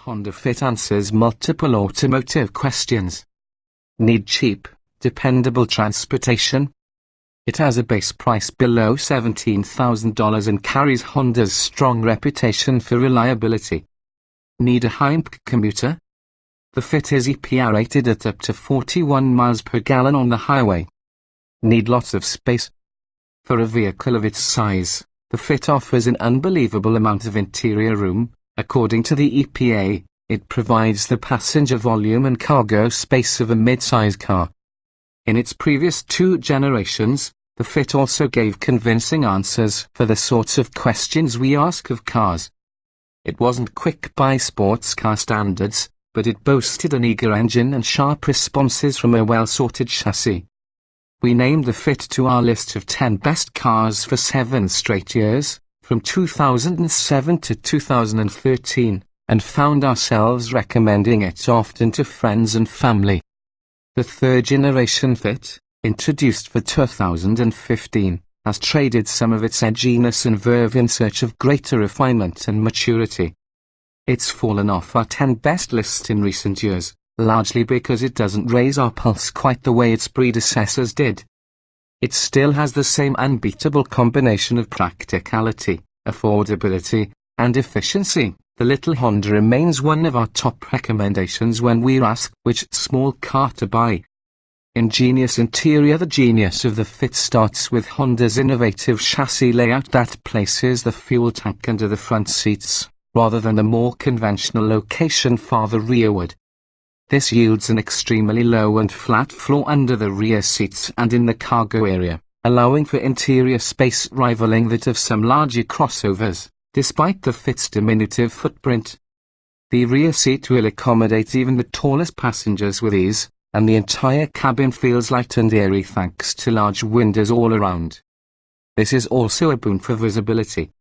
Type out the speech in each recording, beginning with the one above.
Honda Fit answers multiple automotive questions. Need cheap, dependable transportation? It has a base price below $17,000 and carries Honda's strong reputation for reliability. Need a high-MP commuter? The Fit is EPA rated at up to 41 miles per gallon on the highway. Need lots of space? For a vehicle of its size, the Fit offers an unbelievable amount of interior room. According to the EPA, it provides the passenger volume and cargo space of a mid-size car. In its previous 2 generations, the Fit also gave convincing answers for the sorts of questions we ask of cars. It wasn't quick by sports car standards, but it boasted an eager engine and sharp responses from a well-sorted chassis. We named the Fit to our list of 10 best cars for 7 straight years, from 2007 to 2013, and found ourselves recommending it often to friends and family. The 3rd generation Fit, introduced for 2015, has traded some of its edginess and verve in search of greater refinement and maturity. It's fallen off our 10 best list in recent years, largely because it doesn't raise our pulse quite the way its predecessors did. It still has the same unbeatable combination of practicality, affordability, and efficiency. The little Honda remains one of our top recommendations when we're asked which small car to buy. Ingenious interior. The genius of the Fit starts with Honda's innovative chassis layout that places the fuel tank under the front seats, rather than the more conventional location farther rearward. This yields an extremely low and flat floor under the rear seats and in the cargo area, allowing for interior space rivaling that of some larger crossovers, despite the Fit's diminutive footprint. The rear seat will accommodate even the tallest passengers with ease, and the entire cabin feels light and airy thanks to large windows all around. This is also a boon for visibility.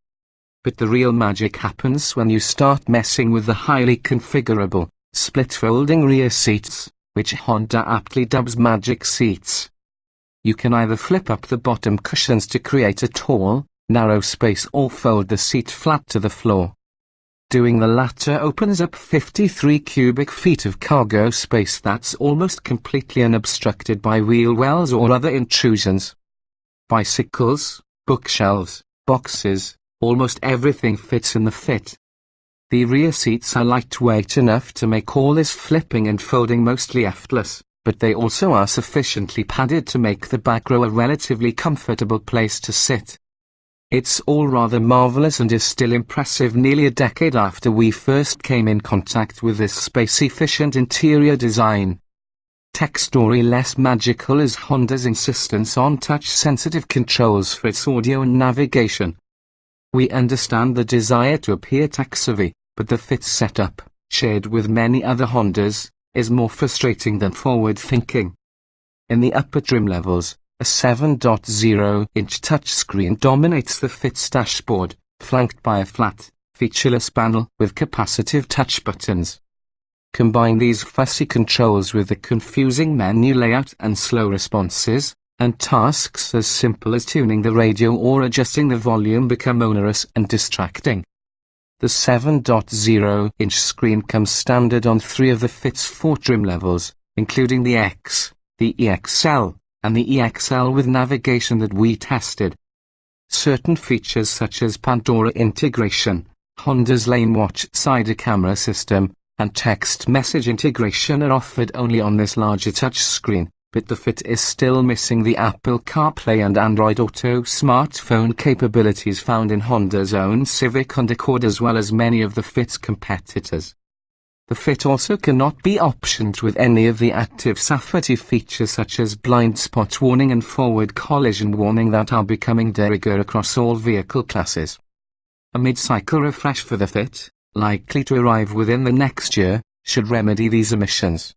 But the real magic happens when you start messing with the highly configurable, split-folding rear seats, which Honda aptly dubs magic seats. You can either flip up the bottom cushions to create a tall, narrow space or fold the seat flat to the floor. Doing the latter opens up 53 cubic feet of cargo space that's almost completely unobstructed by wheel wells or other intrusions. Bicycles, bookshelves, boxes, almost everything fits in the Fit. The rear seats are lightweight enough to make all this flipping and folding mostly effortless, but they also are sufficiently padded to make the back row a relatively comfortable place to sit. It's all rather marvelous and is still impressive nearly a decade after we first came in contact with this space-efficient interior design. Tech story. Less magical is Honda's insistence on touch-sensitive controls for its audio and navigation. We understand the desire to appear tech-savvy, but the Fit setup, shared with many other Hondas, is more frustrating than forward-thinking. In the upper trim levels, a 7.0-inch touchscreen dominates the Fit's dashboard, flanked by a flat, featureless panel with capacitive touch buttons. Combine these fussy controls with the confusing menu layout and slow responses, and tasks as simple as tuning the radio or adjusting the volume become onerous and distracting. The 7.0-inch screen comes standard on 3 of the Fit's 4 trim levels, including the X, the EXL, and the EXL with navigation that we tested. Certain features such as Pandora integration, Honda's Lane Watch side camera system, and text message integration are offered only on this larger touchscreen, but the Fit is still missing the Apple CarPlay and Android Auto smartphone capabilities found in Honda's own Civic and Accord as well as many of the Fit's competitors. The Fit also cannot be optioned with any of the active safety features such as blind spot warning and forward collision warning that are becoming de rigueur across all vehicle classes. A mid-cycle refresh for the Fit, likely to arrive within the next year, should remedy these omissions.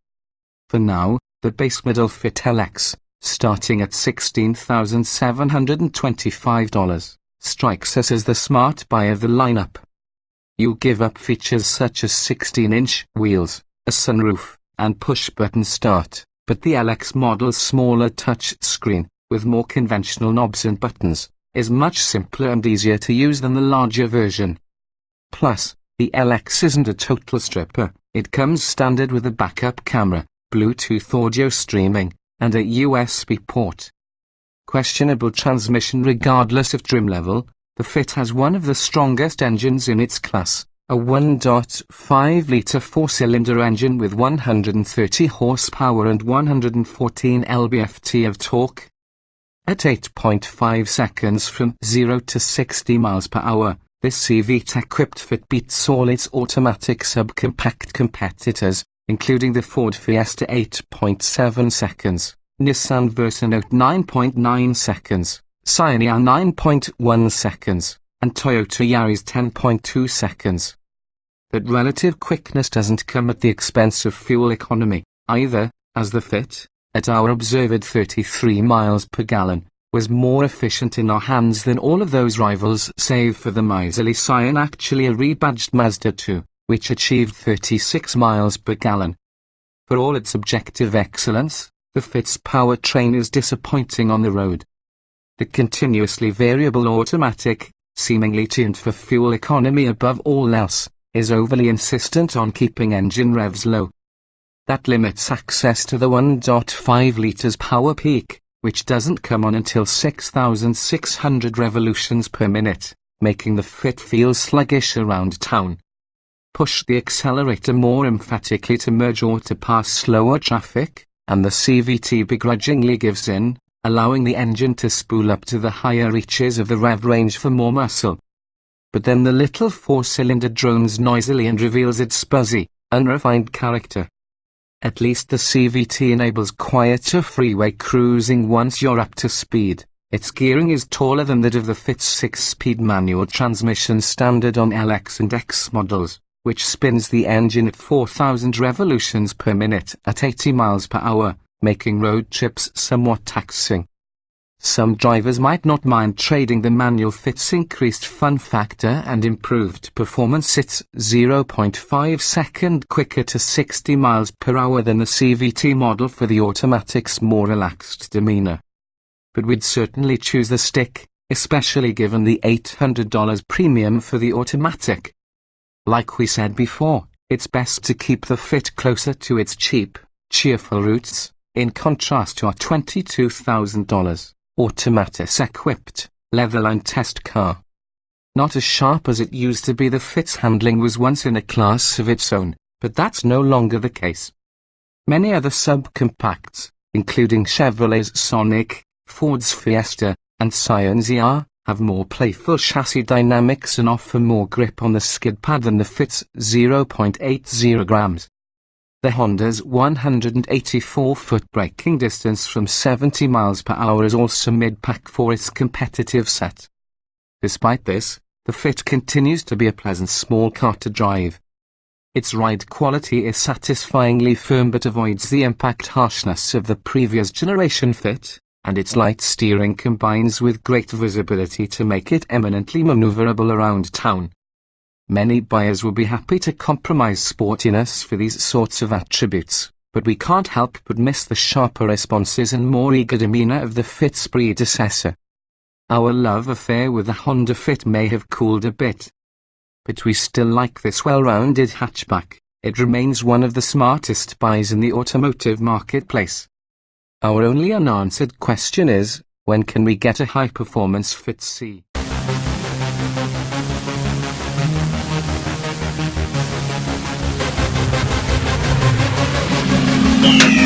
For now, the base model Fit LX, starting at $16,725, strikes us as the smart buy of the lineup. You give up features such as 16-inch wheels, a sunroof, and push-button start, but the LX model's smaller touch screen, with more conventional knobs and buttons, is much simpler and easier to use than the larger version. Plus, The LX isn't a total stripper. It comes standard with a backup camera, Bluetooth audio streaming, and a USB port. Questionable transmission regardless of trim level. The Fit has one of the strongest engines in its class, a 1.5-litre four-cylinder engine with 130 horsepower and 114 lb-ft of torque. At 8.5 seconds from 0 to 60 miles per hour, this CVT-equipped Fit beats all its automatic subcompact competitors, including the Ford Fiesta 8.7 seconds, Nissan Versa Note 9.9 seconds, Scania 9.1 seconds, and Toyota Yaris 10.2 seconds. But relative quickness doesn't come at the expense of fuel economy, either, as the Fit, at our observed 33 miles per gallon, was more efficient in our hands than all of those rivals save for the miserly Scion, actually a rebadged Mazda 2, which achieved 36 miles per gallon. For all its objective excellence, the Fit's powertrain is disappointing on the road. The continuously variable automatic, seemingly tuned for fuel economy above all else, is overly insistent on keeping engine revs low. That limits access to the 1.5 litres power peak, which doesn't come on until 6,600 revolutions per minute, making the Fit feel sluggish around town. Push the accelerator more emphatically to merge or to pass slower traffic, and the CVT begrudgingly gives in, allowing the engine to spool up to the higher reaches of the rev range for more muscle. But then the little four-cylinder drones noisily and reveals its buzzy, unrefined character. At least the CVT enables quieter freeway cruising once you're up to speed. Its gearing is taller than that of the Fit's 6-speed manual transmission standard on LX and X models, which spins the engine at 4,000 revolutions per minute at 80 miles per hour, making road trips somewhat taxing. Some drivers might not mind trading the manual Fit's increased fun factor and improved performance. It's 0.5 seconds quicker to 60 miles per hour than the CVT model for the automatic's more relaxed demeanor. But we'd certainly choose the stick, especially given the $800 premium for the automatic. Like we said before, it's best to keep the Fit closer to its cheap, cheerful roots, in contrast to our $22,000, automatic-equipped, leather-lined test car. Not as sharp as it used to be, the Fit's handling was once in a class of its own, but that's no longer the case. Many other subcompacts, including Chevrolet's Sonic, Ford's Fiesta, and Scion's ER, have more playful chassis dynamics and offer more grip on the skid pad than the Fit's 0.80 grams. The Honda's 184-foot braking distance from 70 miles per hour is also mid-pack for its competitive set. Despite this, the Fit continues to be a pleasant small car to drive. Its ride quality is satisfyingly firm but avoids the impact harshness of the previous generation Fit, and its light steering combines with great visibility to make it eminently maneuverable around town. Many buyers will be happy to compromise sportiness for these sorts of attributes, but we can't help but miss the sharper responses and more eager demeanor of the Fit's predecessor. Our love affair with the Honda Fit may have cooled a bit, but we still like this well-rounded hatchback. It remains one of the smartest buys in the automotive marketplace. Our only unanswered question is, when can we get a high-performance Fit C? Yeah.